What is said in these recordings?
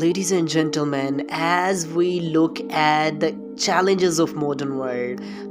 Ladies and gentlemen, as we look at the challenges of modern world,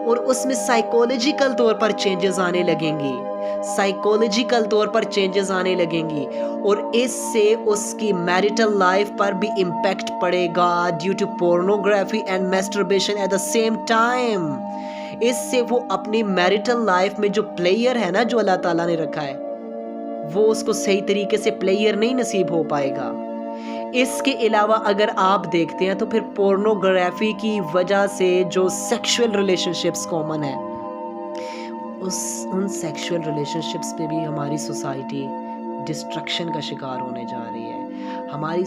اور اس میں psychological طور پر changes آنے لگیں گی، سائیکولوجیکل طور پر چینجز آنے لگیں گی، اور اس سے اس کی میریٹل لائف پر بھی امپیکٹ پڑے گا due to pornography and masturbation at the same time. اس سے وہ اپنی میریٹل لائف میں جو پلیئر ہے نا جو اللہ تعالیٰ نے رکھا ہے، وہ اس کو صحیح طریقے سے پلیئر نہیں نصیب ہو پائے گا۔ اس کے علاوہ اگر آپ دیکھتے ہیں تو پھر پورنوگرافی کی وجہ سے جو سیکشول ریلیشن شپس کامن ہیں، ان سیکشول ریلیشن شپس پہ بھی ہماری سوسائٹی ڈسٹرکشن کا شکار ہونے جا رہی ہے۔ ہماری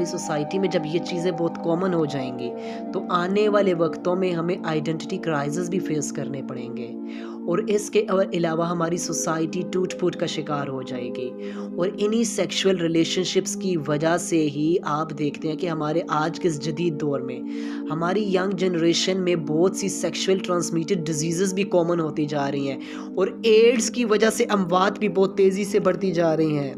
سوسائٹی میں جب یہ چیزیں بہت کامن ہو جائیں گی تو آنے والے وقتوں میں ہمیں آئیڈینٹی کرائسس بھی فیس کرنے پڑیں گے، اور اس کے علاوہ ہماری سوسائٹی ٹوٹ پھوٹ کا شکار ہو جائے گی۔ اور انہی سیکشول ریلیشن شپس کی وجہ سے ہی آپ دیکھتے ہیں کہ ہمارے آج کے اس جدید دور میں ہماری ینگ جنریشن میں بہت سی سیکشول ٹرانسمیٹڈ ڈیزیزز بھی کامن ہوتی جا رہی ہیں، اور ایڈز کی وجہ سے اموات بھی بہت تیزی سے بڑھتی جا رہی ہیں۔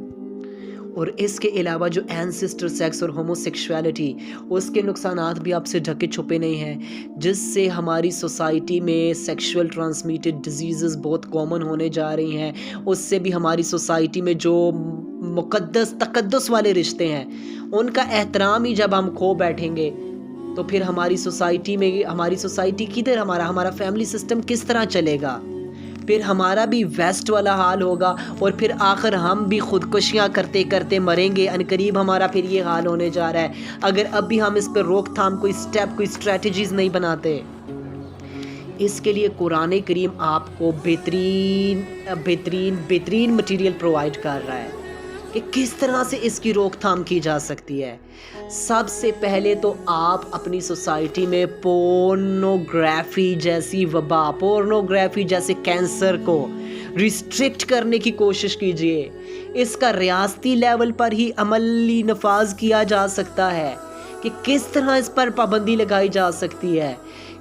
اور اس کے علاوہ جو اینسسٹر سیکس اور ہومو سیکشوالٹی، اس کے نقصانات بھی آپ سے ڈھکے چھپے نہیں ہیں، جس سے ہماری سوسائٹی میں سیکشول ٹرانسمیٹڈ ڈیزیزز بہت کامن ہونے جا رہی ہیں۔ اس سے بھی ہماری سوسائٹی میں جو مقدس تقدس والے رشتے ہیں ان کا احترام ہی جب ہم کھو بیٹھیں گے تو پھر ہماری سوسائٹی کدھر، ہمارا فیملی سسٹم کس طرح چلے گا؟ پھر ہمارا بھی ویسٹ والا حال ہوگا، اور پھر آخر ہم بھی خودکشیاں کرتے کرتے مریں گے۔ عنقریب ہمارا پھر یہ حال ہونے جا رہا ہے اگر اب بھی ہم اس پہ روک تھام کوئی اسٹریٹجیز نہیں بناتے۔ اس کے لیے قرآن کریم آپ کو بہترین مٹیریل پرووائڈ کر رہا ہے کہ کس طرح سے اس کی روک تھام کی جا سکتی ہے۔ سب سے پہلے تو آپ اپنی سوسائٹی میں پورنوگرافی جیسی وبا، پورنوگرافی جیسے کینسر کو ریسٹرکٹ کرنے کی کوشش کیجئے۔ اس کا ریاستی لیول پر ہی عملی نفاذ کیا جا سکتا ہے کہ کس طرح اس پر پابندی لگائی جا سکتی ہے،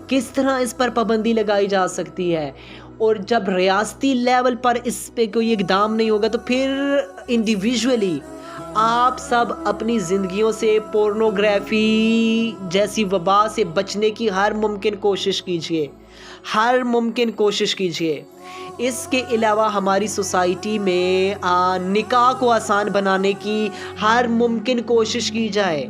کس طرح اس پر پابندی لگائی جا سکتی ہے۔ اور جب ریاستی لیول پر اس پہ کوئی اقدام نہیں ہوگا تو پھر انڈیویجولی آپ سب اپنی زندگیوں سے پورنوگرافی جیسی وبا سے بچنے کی ہر ممکن کوشش کیجیے۔ اس کے علاوہ ہماری سوسائٹی میں نکاح کو آسان بنانے کی ہر ممکن کوشش کی جائے۔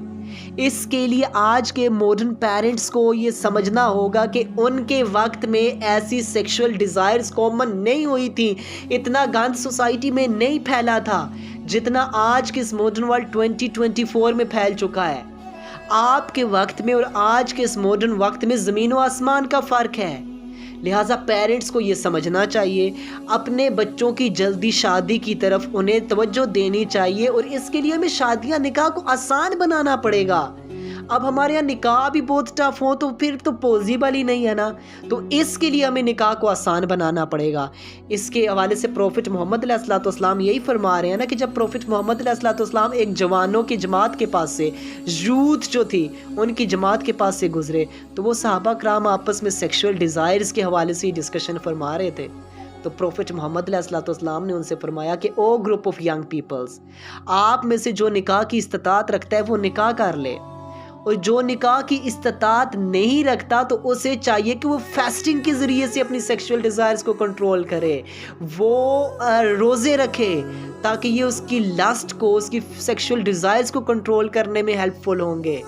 اس کے لیے آج کے ماڈرن پیرنٹس کو یہ سمجھنا ہوگا کہ ان کے وقت میں ایسی سیکشول ڈیزائرز کامن نہیں ہوئی تھی، اتنا گند سوسائٹی میں نہیں پھیلا تھا جتنا آج کے اس ماڈرن ورلڈ 2024 میں پھیل چکا ہے۔ آپ کے وقت میں اور آج کے اس ماڈرن وقت میں زمین و آسمان کا فرق ہے، لہٰذا پیرنٹس کو یہ سمجھنا چاہیے، اپنے بچوں کی جلدی شادی کی طرف انہیں توجہ دینی چاہیے، اور اس کے لیے ہمیں نکاح کو آسان بنانا پڑے گا۔ اب ہمارے یہاں نکاح بھی بہت ٹف ہو تو پھر تو پوزیبل ہی نہیں ہے نا، تو اس کے لیے ہمیں نکاح کو آسان بنانا پڑے گا۔ اس کے حوالے سے پروفٹ محمد علیہ الصلوۃ والسلام یہی فرما رہے ہیں نا کہ جب پروفٹ محمد علیہ الصلوۃ والسلام ایک جوانوں کی جماعت کے پاس سے، یوتھ جو تھی ان کی جماعت کے پاس سے گزرے تو وہ صحابہ کرام آپس میں سیکشول ڈیزائرز کے حوالے سے ڈسکشن فرما رہے تھے، تو پروفٹ محمد علیہ الصلوۃ والسلام نے ان سے فرمایا کہ او گروپ آف ینگ پیپلز، آپ میں سے جو نکاح کی استطاعت رکھتا ہے وہ نکاح کر لے، اور جو نکاح کی استطاعت نہیں رکھتا تو اسے چاہیے کہ وہ فاسٹنگ کے ذریعے سے اپنی سیکشول ڈیزائرز کو کنٹرول کرے، وہ روزے رکھے تاکہ یہ اس کی لسٹ کو، اس کی سیکشول ڈیزائرز کو کنٹرول کرنے میں ہیلپ فل ہوں گے۔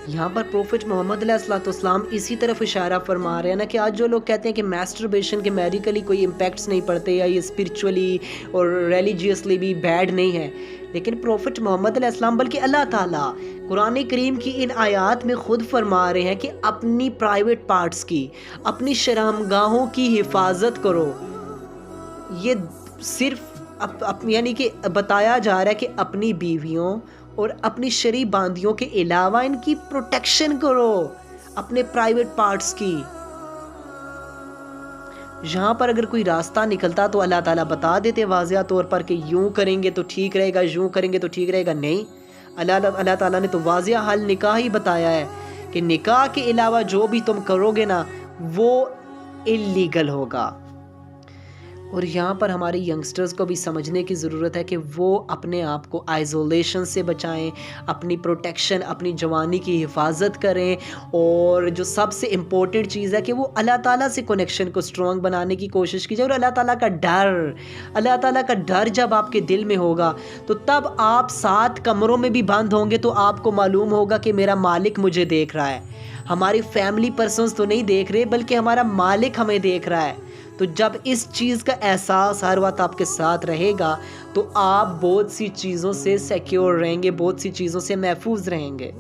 یہاں پر پروفٹ محمد علیہ الصلوۃ والسلام اسی طرف اشارہ فرما رہے ہیں نا کہ آج جو لوگ کہتے ہیں کہ میسٹربیشن کے میڈیکلی کوئی امپیکٹس نہیں پڑتے یا یہ اسپرچولی اور ریلیجیسلی بھی بیڈ نہیں ہے، لیکن پروفٹ محمد علیہ السلام بلکہ اللہ تعالیٰ قرآن کریم کی ان آیات میں خود فرما رہے ہیں کہ اپنی پرائیویٹ پارٹس کی، اپنی شرمگاہوں کی حفاظت کرو۔ یہ صرف یعنی کہ بتایا جا رہا ہے کہ اپنی بیویوں اور اپنی شرعی باندیوں کے علاوہ ان کی پروٹیکشن کرو، اپنے پرائیویٹ پارٹس کی۔ یہاں پر اگر کوئی راستہ نکلتا تو اللہ تعالیٰ بتا دیتے واضح طور پر کہ یوں کریں گے تو ٹھیک رہے گا، یوں کریں گے تو ٹھیک رہے گا، نہیں، اللہ تعالیٰ نے تو واضح حل نکاح ہی بتایا ہے کہ نکاح کے علاوہ جو بھی تم کرو گے نا وہ اللیگل ہوگا۔ اور یہاں پر ہمارے ینگسٹرز کو بھی سمجھنے کی ضرورت ہے کہ وہ اپنے آپ کو آئزولیشن سے بچائیں، اپنی پروٹیکشن، اپنی جوانی کی حفاظت کریں، اور جو سب سے امپورٹنٹ چیز ہے کہ وہ اللہ تعالیٰ سے کنیکشن کو اسٹرانگ بنانے کی کوشش کیجیے، اور اللہ تعالیٰ کا ڈر جب آپ کے دل میں ہوگا تو تب آپ 7 کمروں میں بھی بند ہوں گے تو آپ کو معلوم ہوگا کہ میرا مالک مجھے دیکھ رہا ہے، ہماری فیملی پرسنز تو نہیں دیکھ رہے بلکہ ہمارا مالک ہمیں دیکھ رہا ہے۔ تو جب اس چیز کا احساس ہر وقت آپ کے ساتھ رہے گا تو آپ بہت سی چیزوں سے سیکیور رہیں گے، بہت سی چیزوں سے محفوظ رہیں گے۔